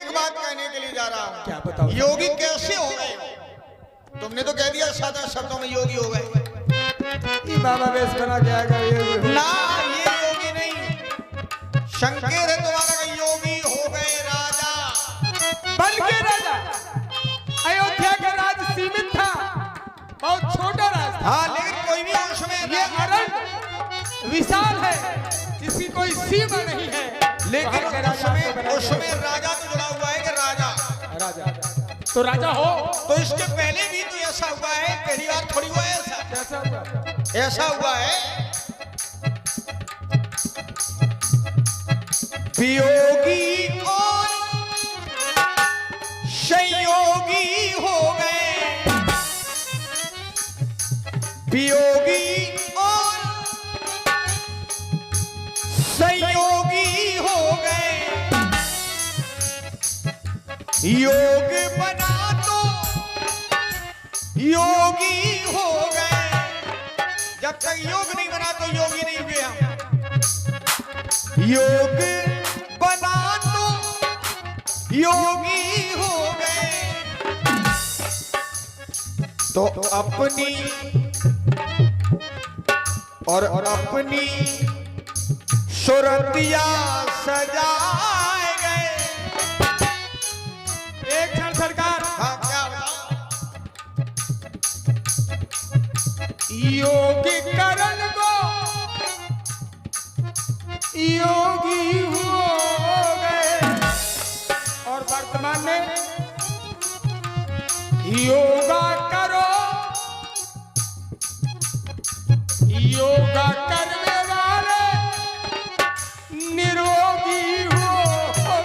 एक बात कहने के लिए जा रहा हूँ। क्या बताओ? योगी कैसे हो गए? तुमने तो कह दिया सादा शब्दों में योगी हो गए। ये बाबा वेश बना के आएगा ये ना, ये योगी नहीं, संकेत है तुम्हारा कि योगी हो गए राजा। बन के राजा। अयोध्या का राज सीमित था, बहुत छोटा राज था। हाँ, लेकिन कोई भी उसमें ये अरण्य विशाल है, जिसकी कोई सीमा नहीं है। लेकिन उसमें राजा तो जुड़ा हुआ है कि राजा तो राजा हो। तो इसके पहले भी तो ऐसा हुआ है, पहली बार थोड़ी हुआ है ऐसा। कैसा हुआ? ऐसा हुआ है वियोगी और संयोगी हो गए, वियोगी और संयोगी हो गए, योग बना तो योगी हो गए। जब तक योग नहीं बना तो योगी नहीं हुए हम। योग बना तो योगी हो गए, तो अपनी और अपनी सुरतिया सजाए गए। एक क्षण सरकार। हाँ, क्या बताओ? योगी करण को योगी हो गए और वर्तमान में योगा करो, योगा करने वाले निरोगी हो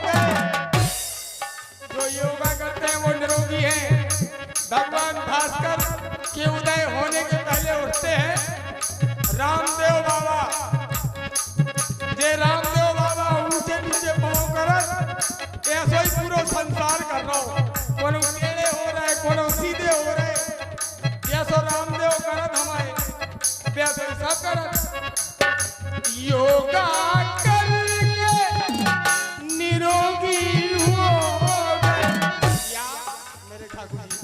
गए। जो योगा करते हैं वो निरोगी हैं। भगवान भास्कर के उदय होने के पहले उठते हैं रामदेव बाबा। जे रामदेव बाबा ऊंचे नीचे पाँव करत ऐसा ही पूरा संसार कर रहा हो। कोनो टेढ़े हो रहे, कोनो सीधे हो रहे, जैसो रामदेव करत हमारे वैसे सब करत। योगा करके निरोगी हो गए। या मेरे ठाकुर जी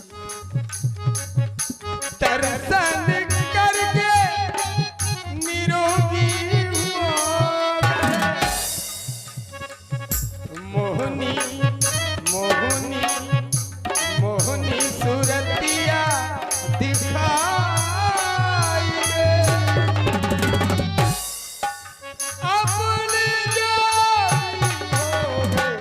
दर्शन करके निरोगी हो गए। मोहनी मोहनी मोहनी सूरतिया दिखाई दे अपने जोगी हो गए।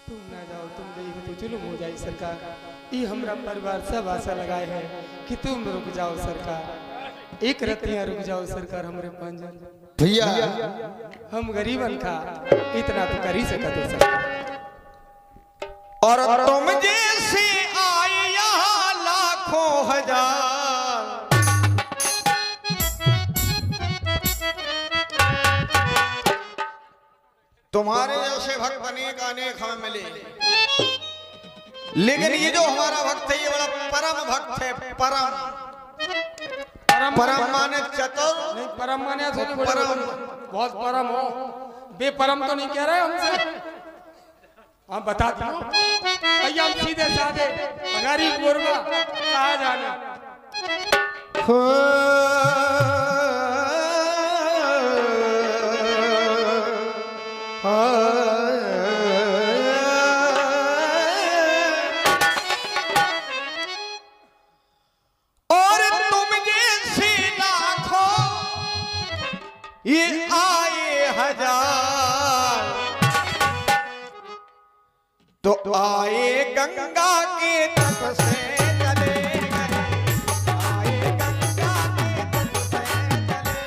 तुम ना जाओ, तुम गई हो तो जुल्म हो जाए सरकार। ये हमरा परिवार सब आशा लगाए हैं कि तुम रुक जाओ सरकार। एक रतियां रुक जाओ सरकार हमरे पंजन। भैया हम गरीबन का इतना तो कर ही सकते हो सरकार। और तुम जैसे आए यहाँ लाखों हजार, तुम्हारे जैसे भक्त अनेक अनेक हमें मिले, लेकिन ये जो हमारा भक्त है ये बड़ा परम भक्त है। परम परम माने चतुर नहीं, परम माने तो नहीं, परम बहुत परम हो। बेपरम तो नहीं कह रहे हमसे। हम बता दो भैया, हम सीधे साधे गरीब गुरबा कहा जाना। और तुम जैसे लाखों ये आए हजार, तो आए गंगा के तट से चले गए, आए गंगा के तट से चले।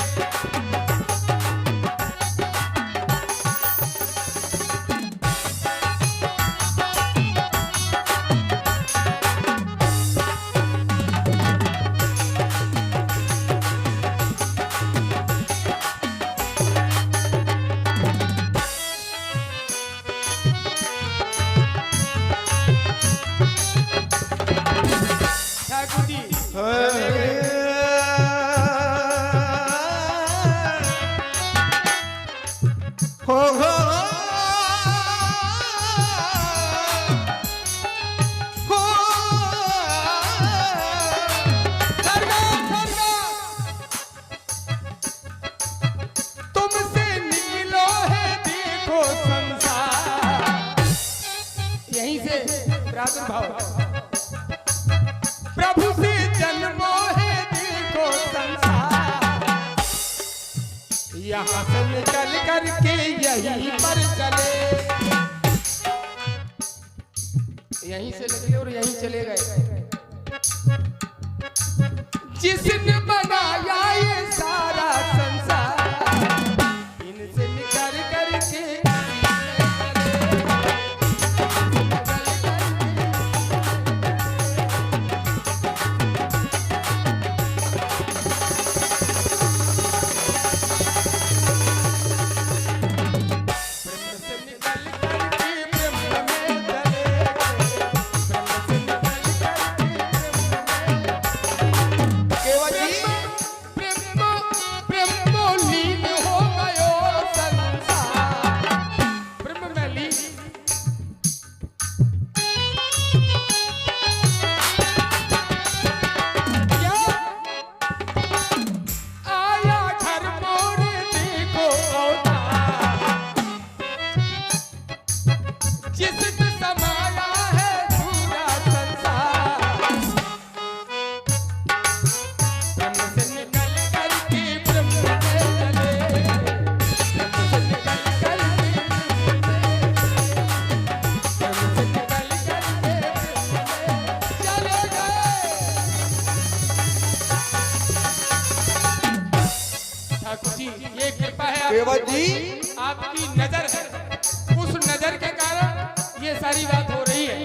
नारायण भाव। प्रभु से जन्मो है दिल को संसार, यहाँ से निकल करके यहीं पर चले, यहीं से निकले और यहीं चले गए। जिसने बनाया ये सारा संसार, इनसे निकल करके केवट जी आपकी नजर है, उस नजर के कारण ये सारी बात हो रही है।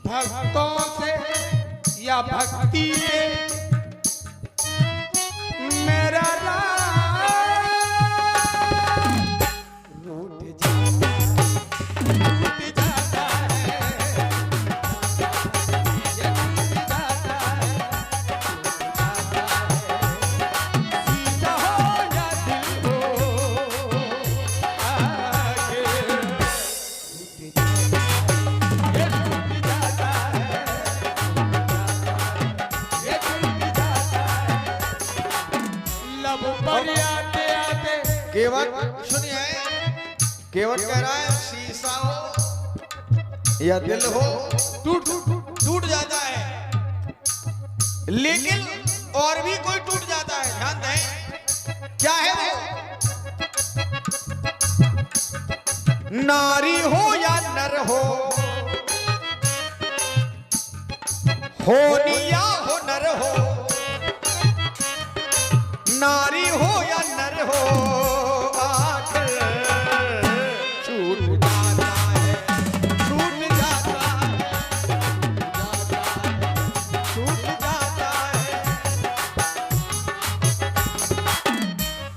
भक्तों से या भक्ति से मेरा रूठ जाता है, ये टूट जाता है, सीधा हो या दिल हो आगे केवट सुनिए, केवट कह रहा है शीशा हो या दिल हो टूट जाता है, लेकिन और भी कोई टूट जाता है। ध्यान दें, क्या है वो? नारी हो या नर हो निया हो नर हो, नारी हो या नर हो, आखिर छूट जाता है, छूट जाता है, छूट जाता है।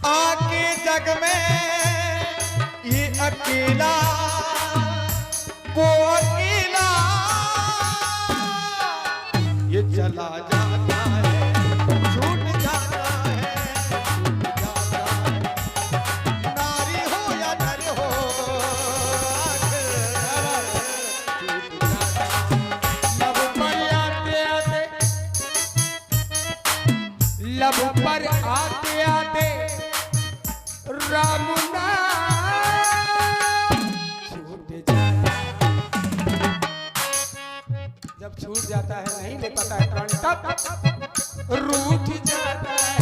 आके जग में ये अकेला वो अकेला ये चला जाता है, छूट जाता है, छूट जाता है। नारी हो या नर हो, आखिर छूट जाता है। लब पर आते आते, लब पर आते आते राम नाम छूट जाता है। जब छूट जाता है, नहीं ले पाता है प्राणी, तब रूठ जाता है,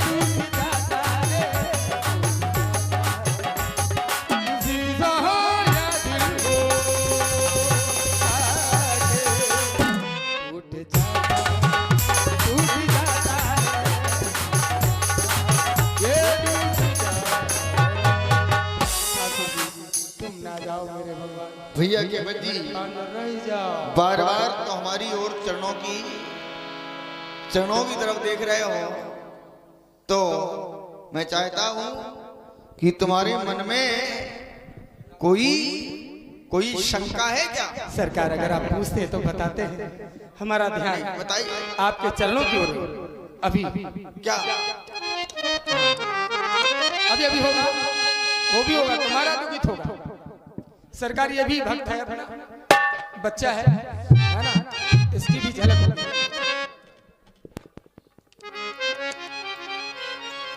रूठ जाता है। जीजा हो या दिल हो, छूट जाता है, छूट जाता है, ये रूठ जाता है। तुम ना जाओ मेरे भगवान, भैया के बदी रह जाओ। बार बार तो हमारी ओर चरणों की तरफ देख रहे हो, तो मैं चाहता हूं कि तुम्हारे मन में कोई शंका है क्या? सरकार, अगर आप पूछते हैं तो बताते हैं। हमारा ध्यान बताइए। आपके चरणों की ओर है। अभी क्या अभी अभी होगा, वो भी होगा, तुम्हारा भी कुछ होगा। सरकार ये भी भक्त है, अपना बच्चा है ना, इसकी भी झलक